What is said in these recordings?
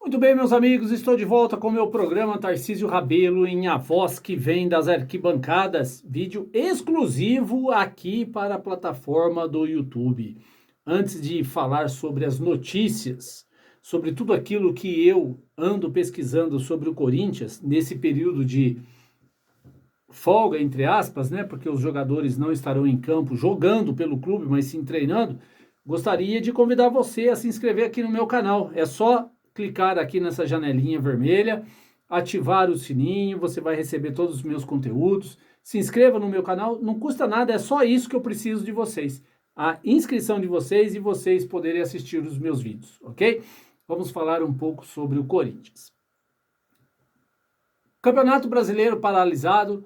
Muito bem, meus amigos, estou de volta com o meu programa Tarcísio Rabelo em A Voz que Vem das Arquibancadas, vídeo exclusivo aqui para a plataforma do YouTube. Antes de falar sobre as notícias, sobre tudo aquilo que eu ando pesquisando sobre o Corinthians nesse período de folga, entre aspas, né, porque os jogadores não estarão em campo jogando pelo clube, mas sim treinando, gostaria de convidar você a se inscrever aqui no meu canal. É só clicar aqui nessa janelinha vermelha, ativar o sininho, você vai receber todos os meus conteúdos. Se inscreva no meu canal, não custa nada, é só isso que eu preciso de vocês. A inscrição de vocês e vocês poderem assistir os meus vídeos, ok? Vamos falar um pouco sobre o Corinthians. Campeonato Brasileiro paralisado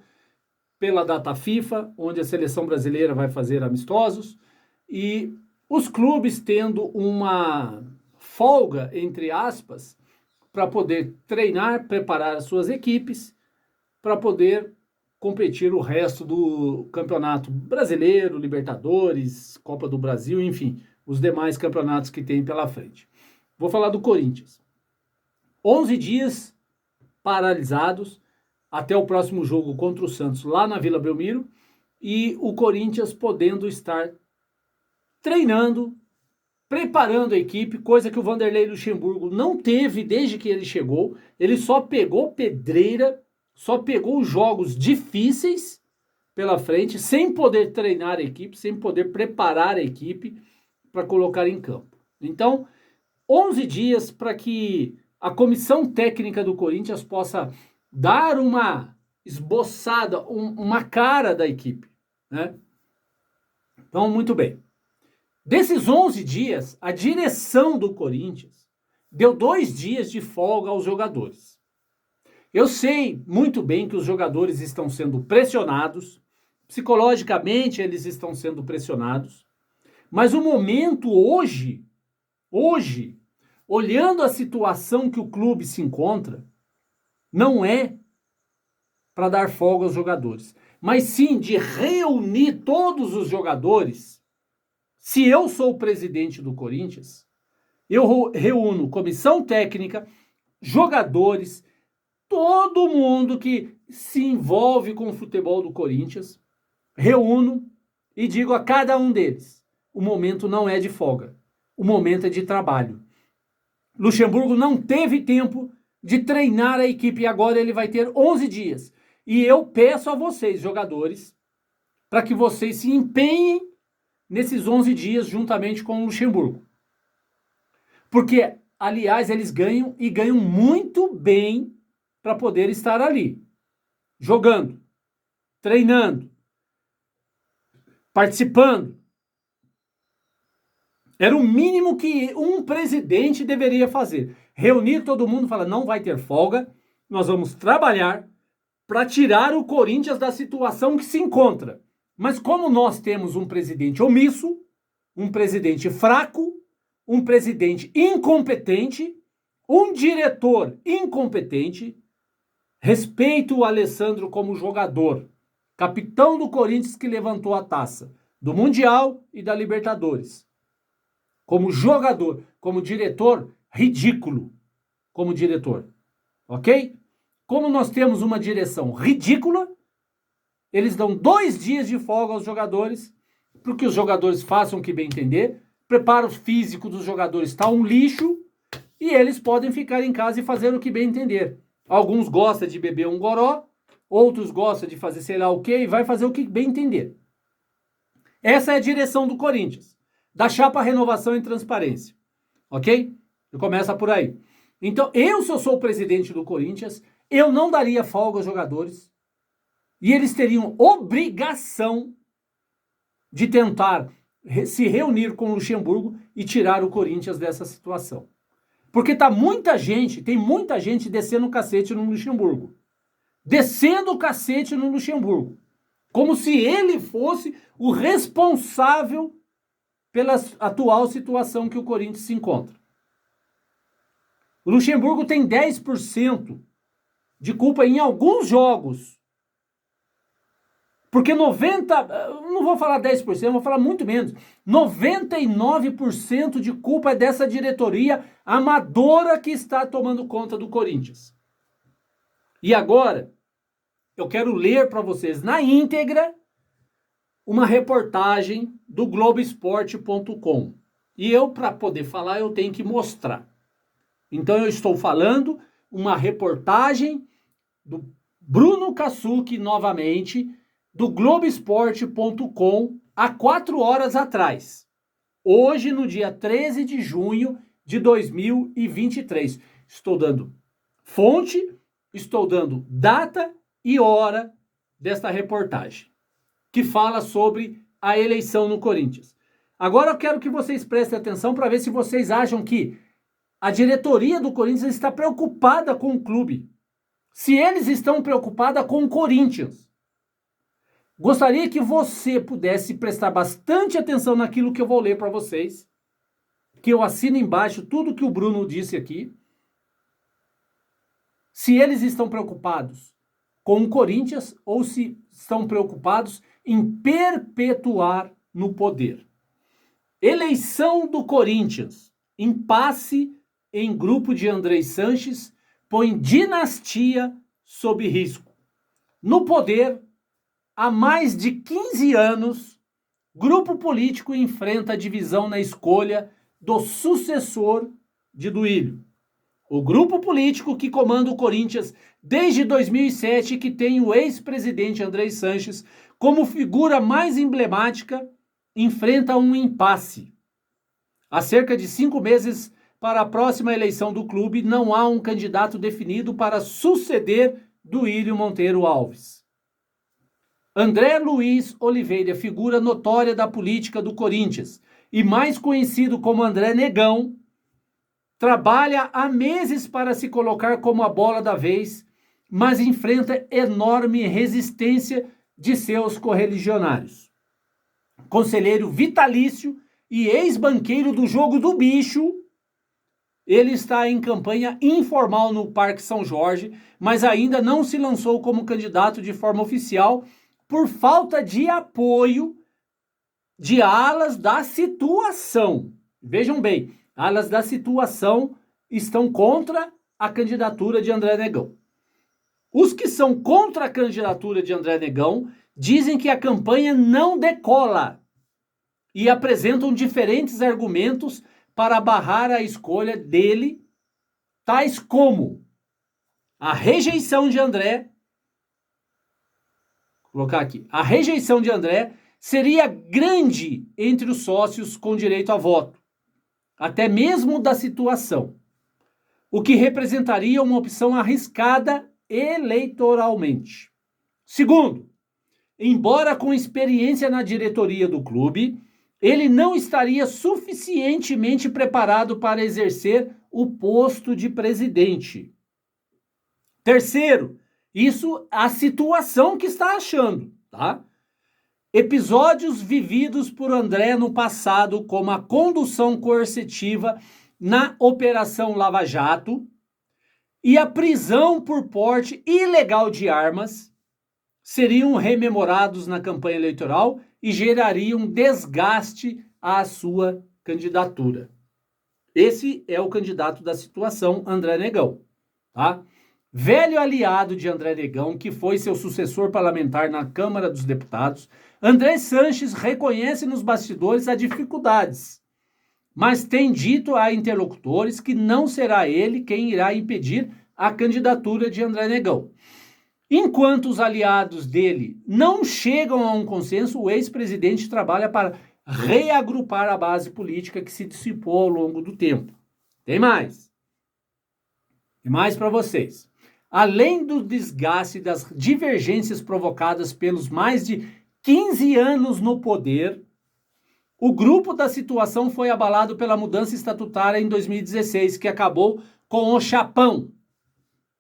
pela data FIFA, onde a seleção brasileira vai fazer amistosos, e os clubes tendo uma folga, entre aspas, para poder treinar, preparar as suas equipes, para poder competir o resto do campeonato brasileiro, Libertadores, Copa do Brasil, enfim, os demais campeonatos que tem pela frente. Vou falar do Corinthians. 11 dias paralisados, até o próximo jogo contra o Santos lá na Vila Belmiro, e o Corinthians podendo estar treinando, preparando a equipe, coisa que o Vanderlei Luxemburgo não teve desde que ele chegou. Ele só pegou pedreira, só pegou jogos difíceis pela frente, sem poder treinar a equipe, sem poder preparar a equipe para colocar em campo. Então, 11 dias para que a comissão técnica do Corinthians possa dar uma esboçada, uma cara da equipe, né? Então, muito bem. Desses 11 dias, a direção do Corinthians deu 2 dias de folga aos jogadores. Eu sei muito bem que os jogadores estão sendo pressionados, psicologicamente eles estão sendo pressionados, mas o momento hoje, olhando a situação que o clube se encontra, não é para dar folga aos jogadores, mas sim de reunir todos os jogadores. Se eu sou o presidente do Corinthians, eu reúno comissão técnica, jogadores, todo mundo que se envolve com o futebol do Corinthians, reúno e digo a cada um deles: o momento não é de folga, o momento é de trabalho. Luxemburgo não teve tempo de treinar a equipe e agora ele vai ter 11 dias. E eu peço a vocês, jogadores, para que vocês se empenhem nesses 11 dias juntamente com o Luxemburgo. Porque, aliás, eles ganham e ganham muito bem para poder estar ali, jogando, treinando, participando. Era o mínimo que um presidente deveria fazer. Reunir todo mundo e falar: não vai ter folga, nós vamos trabalhar para tirar o Corinthians da situação que se encontra. Mas como nós temos um presidente omisso, um presidente fraco, um presidente incompetente, um diretor incompetente, respeito o Alessandro como jogador, capitão do Corinthians que levantou a taça do Mundial e da Libertadores. Como jogador, como diretor, ridículo como diretor, ok? Como nós temos uma direção ridícula, eles dão 2 dias de folga aos jogadores, para que os jogadores façam o que bem entender, preparo físico dos jogadores está um lixo, e eles podem ficar em casa e fazer o que bem entender. Alguns gostam de beber um goró, outros gostam de fazer sei lá o que, e vai fazer o que bem entender. Essa é a direção do Corinthians, da chapa Renovação e Transparência, ok? Eu começo por aí. Então, se eu sou o presidente do Corinthians, eu não daria folga aos jogadores e eles teriam obrigação de tentar se reunir com o Luxemburgo e tirar o Corinthians dessa situação. Porque tem muita gente descendo o cacete no Luxemburgo. Descendo o cacete no Luxemburgo. Como se ele fosse o responsável pela atual situação que o Corinthians se encontra. O Luxemburgo tem 10% de culpa em alguns jogos Porque 90, não vou falar 10%, vou falar muito menos. 99% de culpa é dessa diretoria amadora que está tomando conta do Corinthians. E agora, eu quero ler para vocês na íntegra uma reportagem do Globoesporte.com. E eu, para poder falar, eu tenho que mostrar. Então eu estou falando uma reportagem do Bruno Kasuki, novamente, do Globoesporte.com, há 4 horas atrás. Hoje, no dia 13 de junho de 2023. Estou dando fonte, estou dando data e hora desta reportagem, que fala sobre a eleição no Corinthians. Agora eu quero que vocês prestem atenção para ver se vocês acham que a diretoria do Corinthians está preocupada com o clube. Se eles estão preocupados com o Corinthians. Gostaria que você pudesse prestar bastante atenção naquilo que eu vou ler para vocês, que eu assino embaixo tudo que o Bruno disse aqui. Se eles estão preocupados com o Corinthians ou se estão preocupados em perpetuar no poder. Eleição do Corinthians. Impasse em grupo de André Sanches põe dinastia sob risco. No poder, há mais de 15 anos, grupo político enfrenta divisão na escolha do sucessor de Duílio. O grupo político que comanda o Corinthians desde 2007, que tem o ex-presidente André Sanches como figura mais emblemática, enfrenta um impasse. Há cerca de 5 meses para a próxima eleição do clube, não há um candidato definido para suceder Duílio Monteiro Alves. André Luiz Oliveira, figura notória da política do Corinthians e mais conhecido como André Negão, trabalha há meses para se colocar como a bola da vez, mas enfrenta enorme resistência de seus correligionários. Conselheiro vitalício e ex-banqueiro do Jogo do Bicho, ele está em campanha informal no Parque São Jorge, mas ainda não se lançou como candidato de forma oficial por falta de apoio de alas da situação. Vejam bem, alas da situação estão contra a candidatura de André Negão. Os que são contra a candidatura de André Negão dizem que a campanha não decola e apresentam diferentes argumentos para barrar a escolha dele, tais como a rejeição de André. Vou colocar aqui. A rejeição de André seria grande entre os sócios com direito a voto, até mesmo da situação, o que representaria uma opção arriscada eleitoralmente. Segundo, embora com experiência na diretoria do clube, ele não estaria suficientemente preparado para exercer o posto de presidente. Terceiro, isso a situação que está achando, tá? Episódios vividos por André no passado, como a condução coercitiva na Operação Lava Jato e a prisão por porte ilegal de armas, seriam rememorados na campanha eleitoral e gerariam desgaste à sua candidatura. Esse é o candidato da situação, André Negão, tá? Velho aliado de André Negão, que foi seu sucessor parlamentar na Câmara dos Deputados, André Sanches reconhece nos bastidores as dificuldades, mas tem dito a interlocutores que não será ele quem irá impedir a candidatura de André Negão. Enquanto os aliados dele não chegam a um consenso, o ex-presidente trabalha para reagrupar a base política que se dissipou ao longo do tempo. Tem mais. Tem mais para vocês. Além do desgaste das divergências provocadas pelos mais de 15 anos no poder, o grupo da situação foi abalado pela mudança estatutária em 2016, que acabou com o chapão.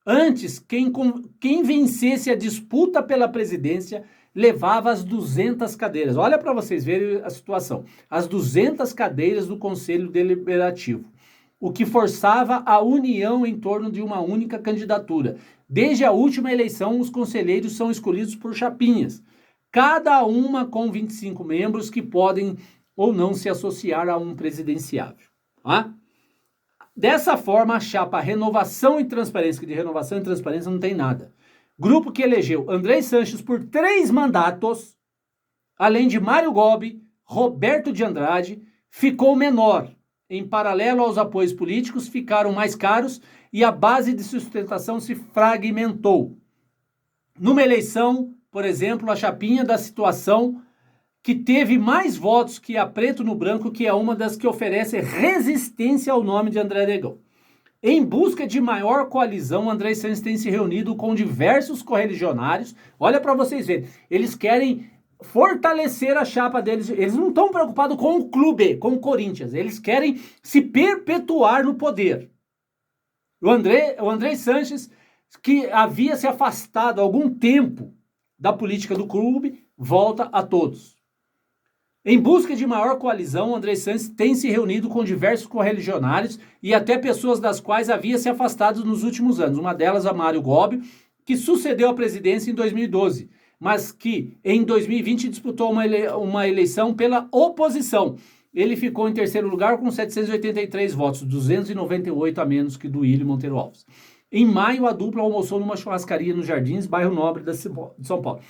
Antes, quem vencesse a disputa pela presidência levava as 200 cadeiras. Olha para vocês verem a situação. As 200 cadeiras do Conselho Deliberativo, o que forçava a união em torno de uma única candidatura. Desde a última eleição, os conselheiros são escolhidos por chapinhas. cada uma com 25 membros que podem ou não se associar a um presidenciável. Tá? Dessa forma, a chapa Renovação e Transparência, que de Renovação e Transparência não tem nada. Grupo que elegeu André Sanches por 3 mandatos, além de Mário Gobi, Roberto de Andrade, ficou menor. Em paralelo aos apoios políticos, ficaram mais caros e a base de sustentação se fragmentou. Numa eleição, por exemplo, a chapinha da situação que teve mais votos que a Preto no Branco, que é uma das que oferece resistência ao nome de André Negão. Em busca de maior coalizão, André Sanches tem se reunido com diversos correligionários. Olha para vocês verem, eles querem fortalecer a chapa deles. Eles não estão preocupados com o clube, com o Corinthians. Eles querem se perpetuar no poder. O André Sanches, que havia se afastado há algum tempo da política do clube, volta a todos. Em busca de maior coalizão, André Sanches tem se reunido com diversos correligionários e até pessoas das quais havia se afastado nos últimos anos. Uma delas, a Mário Gobi, que sucedeu a presidência em 2012, mas que em 2020 disputou uma eleição pela oposição. Ele ficou em terceiro lugar com 783 votos, 298 a menos que Duílio Monteiro Alves. Em maio, a dupla almoçou numa churrascaria nos Jardins, bairro Nobre de São Paulo.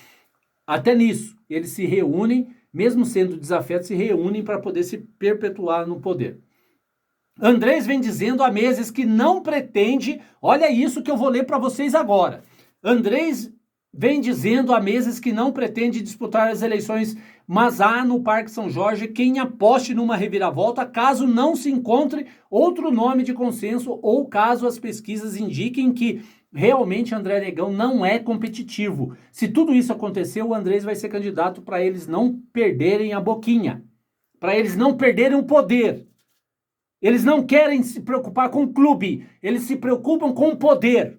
Até nisso, eles se reúnem, mesmo sendo desafetos, se reúnem para poder se perpetuar no poder. Andrés vem dizendo há meses que não pretende, olha isso que eu vou ler para vocês agora. Andrés vem dizendo há meses que não pretende disputar as eleições, mas há no Parque São Jorge quem aposte numa reviravolta caso não se encontre outro nome de consenso ou caso as pesquisas indiquem que realmente André Negão não é competitivo. Se tudo isso acontecer, o Andrés vai ser candidato para eles não perderem a boquinha, para eles não perderem o poder. Eles não querem se preocupar com o clube, eles se preocupam com o poder.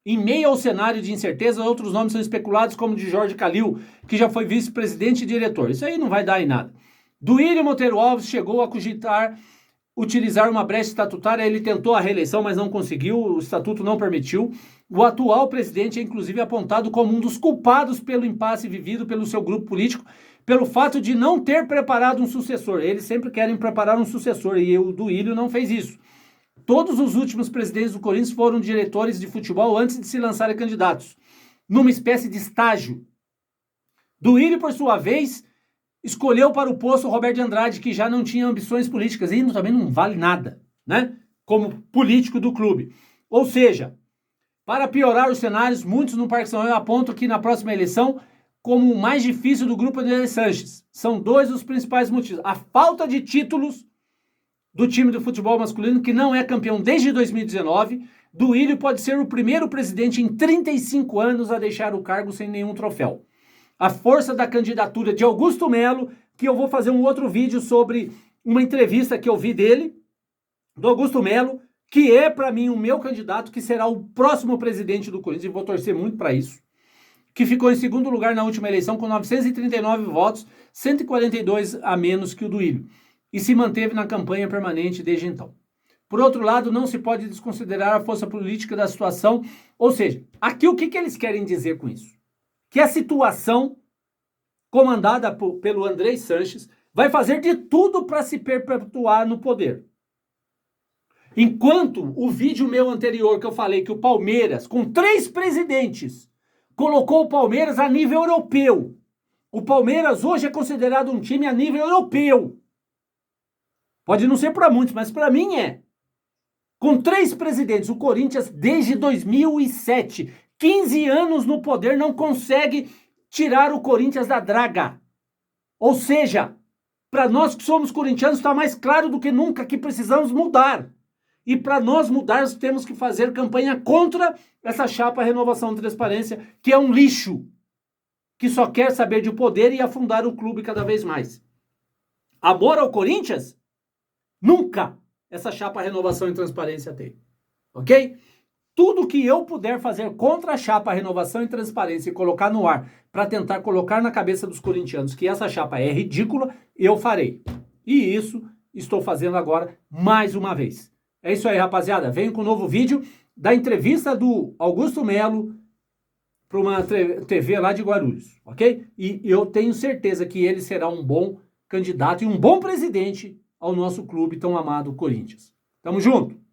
Em meio ao cenário de incerteza, outros nomes são especulados, como o de Jorge Calil, que já foi vice-presidente e diretor. Isso aí não vai dar em nada. Duílio Monteiro Alves chegou a cogitar utilizar uma brecha estatutária. Ele tentou a reeleição, mas não conseguiu, o estatuto não permitiu. O atual presidente é inclusive apontado como um dos culpados pelo impasse vivido pelo seu grupo político, pelo fato de não ter preparado um sucessor. Eles sempre querem preparar um sucessor e o Duílio não fez isso. Todos os últimos presidentes do Corinthians foram diretores de futebol antes de se lançarem candidatos, numa espécie de estágio. Duílio, por sua vez, escolheu para o posto Roberto de Andrade, que já não tinha ambições políticas e também não vale nada, né? Como político do clube. Ou seja, para piorar os cenários, muitos no Parque São Jorge apontam que na próxima eleição, como o mais difícil do grupo de Sanches, são 2 os principais motivos. A falta de títulos do time do futebol masculino, que não é campeão desde 2019, Duílio pode ser o primeiro presidente em 35 anos a deixar o cargo sem nenhum troféu. A força da candidatura de Augusto Melo, que eu vou fazer um outro vídeo sobre uma entrevista que eu vi dele, do Augusto Melo, que é para mim o meu candidato, que será o próximo presidente do Corinthians, e vou torcer muito para isso, que ficou em segundo lugar na última eleição com 939 votos, 142 a menos que o Duílio, e se manteve na campanha permanente desde então. Por outro lado, não se pode desconsiderar a força política da situação, ou seja, aqui o que eles querem dizer com isso? Que a situação comandada pelo André Sanches vai fazer de tudo para se perpetuar no poder. Enquanto o vídeo meu anterior que eu falei que o Palmeiras, com 3 presidentes, colocou o Palmeiras a nível europeu. O Palmeiras hoje é considerado um time a nível europeu. Pode não ser para muitos, mas para mim é. Com 3 presidentes, o Corinthians desde 2007, 15 anos no poder, não consegue tirar o Corinthians da draga. Ou seja, para nós que somos corintianos está mais claro do que nunca que precisamos mudar. E para nós mudarmos temos que fazer campanha contra essa chapa Renovação e Transparência, que é um lixo, que só quer saber de poder e afundar o clube cada vez mais. Amor ao Corinthians? Nunca essa chapa Renovação e Transparência tem. Ok? Tudo que eu puder fazer contra a chapa Renovação e Transparência e colocar no ar para tentar colocar na cabeça dos corintianos que essa chapa é ridícula, eu farei. E isso estou fazendo agora mais uma vez. É isso aí, rapaziada. Venho com um novo vídeo da entrevista do Augusto Melo para uma TV lá de Guarulhos, ok? E eu tenho certeza que ele será um bom candidato e um bom presidente ao nosso clube tão amado Corinthians. Tamo junto!